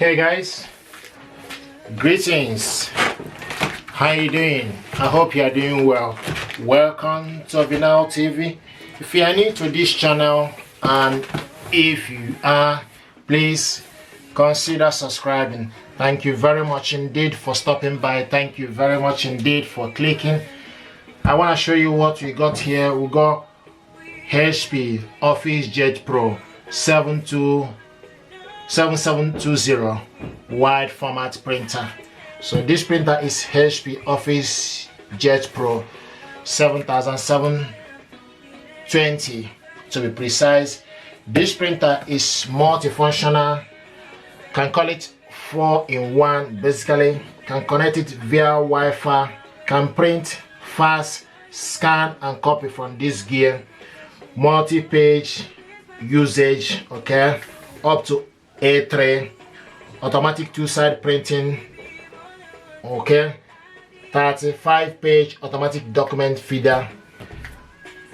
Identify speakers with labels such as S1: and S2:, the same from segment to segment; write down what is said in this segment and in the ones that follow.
S1: Hey guys, greetings. How you doing? I hope you are doing well. Welcome to Vinal TV. If you are new to this channel, and if you are, please consider subscribing. Thank you very much indeed for stopping by. Thank you very much indeed for clicking. I want to show you what we got here. We got HP Officejet Pro 7720 wide format printer. So this printer is HP Officejet Pro 7720 to be precise. This printer is multifunctional, can call it 4-in-1 basically, can connect it via Wi-Fi, can print fast, scan and copy from this gear, multi-page usage, okay, up to A3, automatic two-side printing, okay, 35-page automatic document feeder,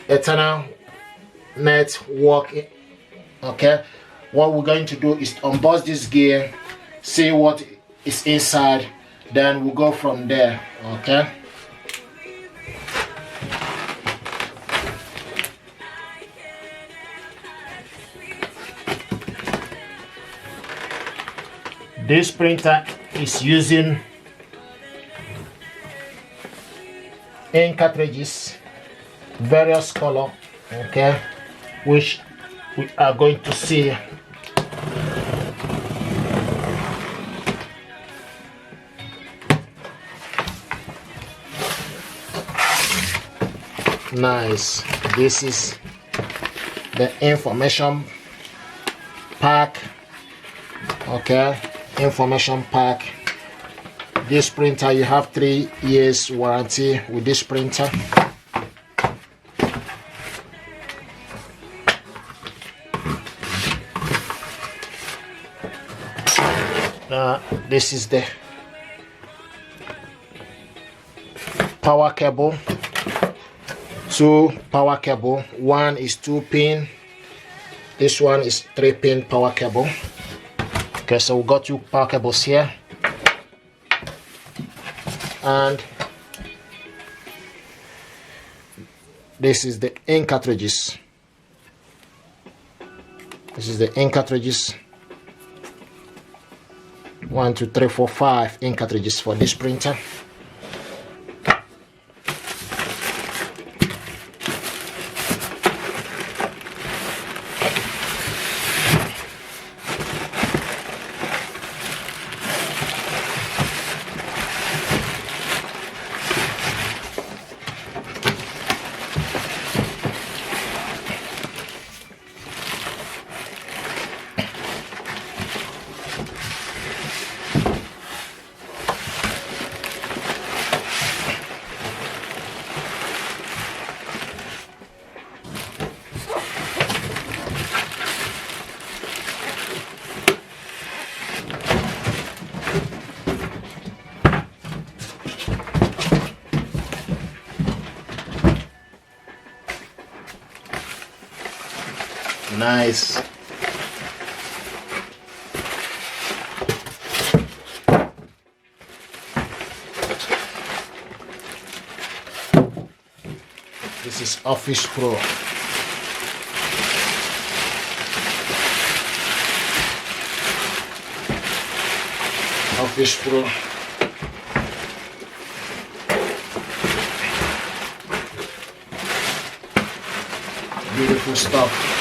S1: eternal network, okay. What we're going to do is unbox this gear, see what is inside, then we'll go from there, okay. This printer is using ink cartridges, various color, okay, which we are going to see. Nice. This is the information pack, okay. Information pack. This printer, you have 3 years warranty with this printer. This is the power cable, 2 power cable. One is 2-pin, this one is 3-pin power cable. Okay, so we got 2 power cables here, and this is the ink cartridges. This is the ink cartridges. 1, 2, 3, 4, 5 ink cartridges for this printer. Nice. This is Office Pro. Office Pro. Beautiful stuff.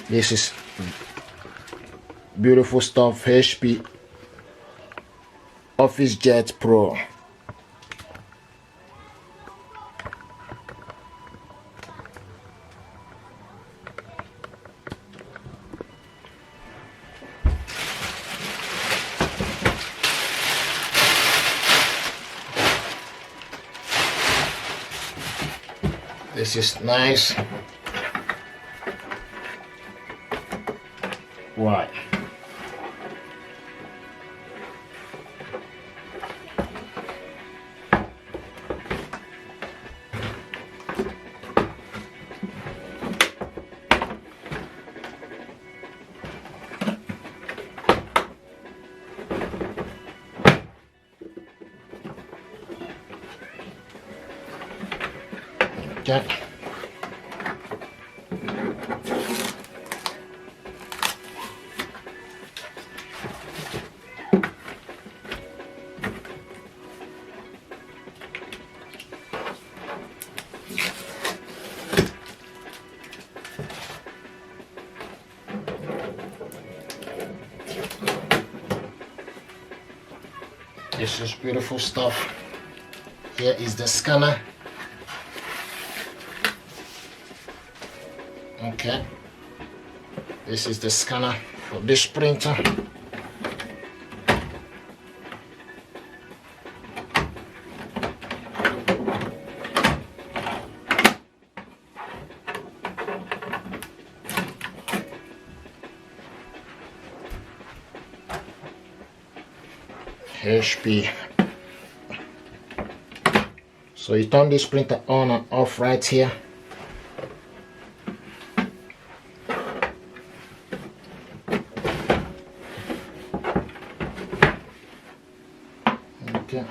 S1: This is beautiful stuff, HP Officejet Pro. This is nice. Right. Okay. This is beautiful stuff. Here is the scanner. Okay, this is the scanner for this printer. HP. So you turn this printer on and off right here. Okay.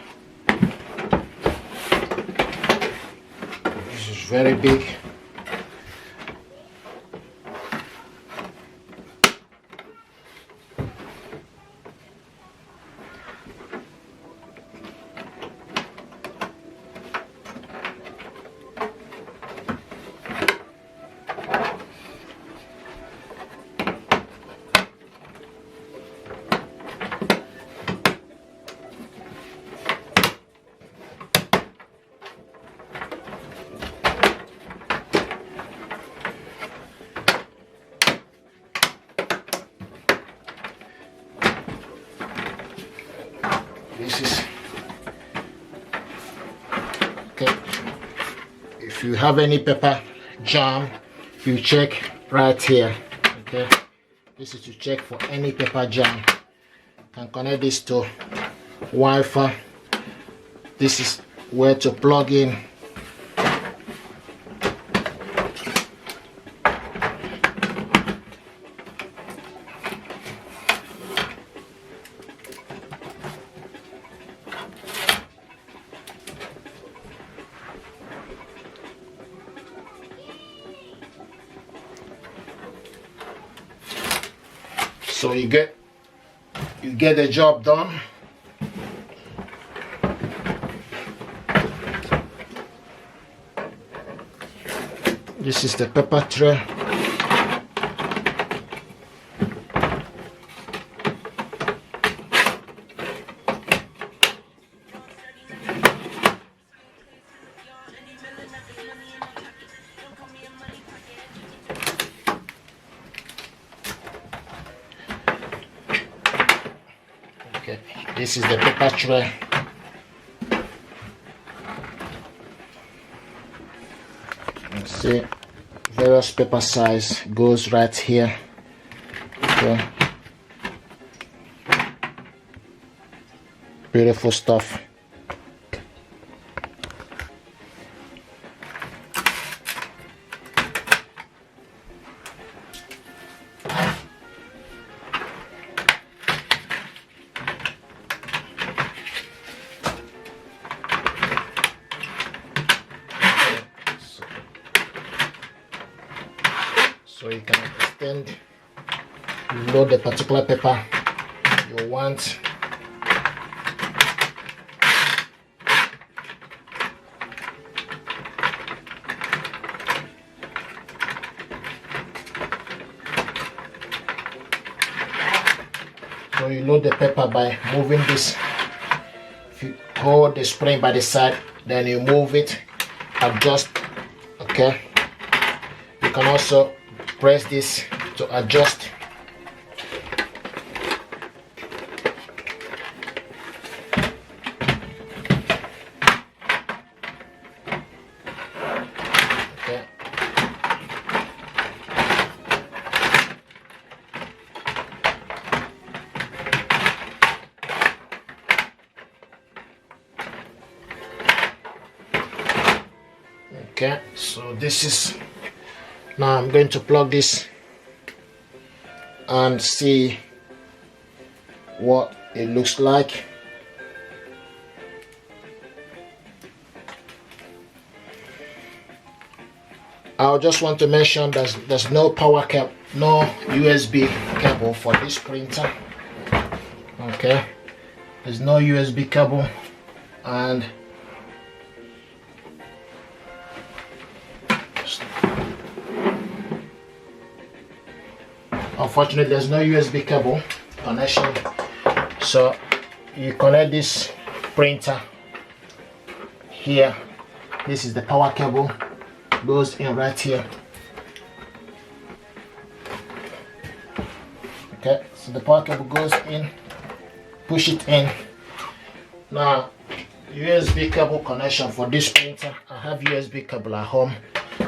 S1: This is very big. This is okay. If you have any paper jam, you check right here. Okay, this is to check for any paper jam. You can connect this to Wi-Fi. This is where to plug in. So you get the job done. This is the paper tray. Okay, this is the paper tray. Let's see, various paper size goes right here. Okay, beautiful stuff. So you can extend, load the particular paper you want. So you load the paper by moving this. If you hold the spring by the side, then you move it, adjust. Okay, you can also press this to adjust. Okay. Okay, so this is, now I'm going to plug this and see what it looks like. I just want to mention there's no power cable, no USB cable for this printer. Okay, there's no USB cable, and unfortunately there's no USB cable connection, so you connect this printer here. This is the power cable, goes in right here. Okay, so the power cable goes in, push it in. Now USB cable connection for this printer, I have USB cable at home,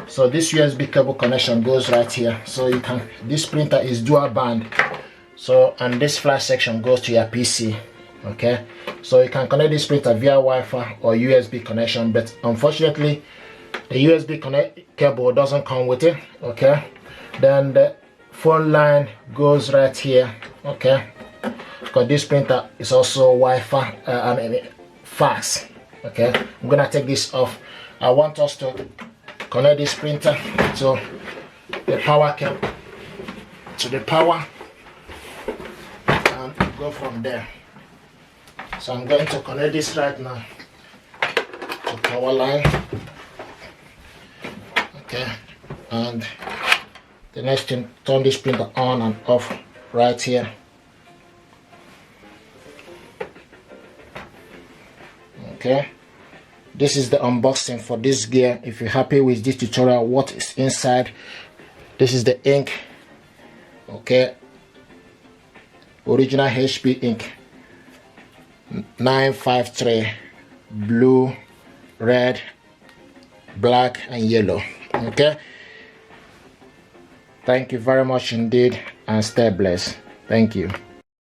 S1: so this USB cable connection goes right here. So you can, this printer is dual band, so, and this flash section goes to your PC. Okay, so you can connect this printer via Wi-Fi or USB connection, but unfortunately the USB cable doesn't come with it. Okay, then the phone line goes right here. Okay, because this printer is also Wi-Fi and fast. Okay, I'm gonna take this off. I want us to connect this printer to the power cable, to the power, and go from there. So I'm going to connect this right now to power line. Okay, and the next thing, turn this printer on and off right here. Okay, this is the unboxing for this gear. If you're happy with this tutorial, what is inside, this is the ink. Okay, original HP ink 953, blue, red, black and yellow. Okay, thank you very much indeed, and stay blessed. Thank you.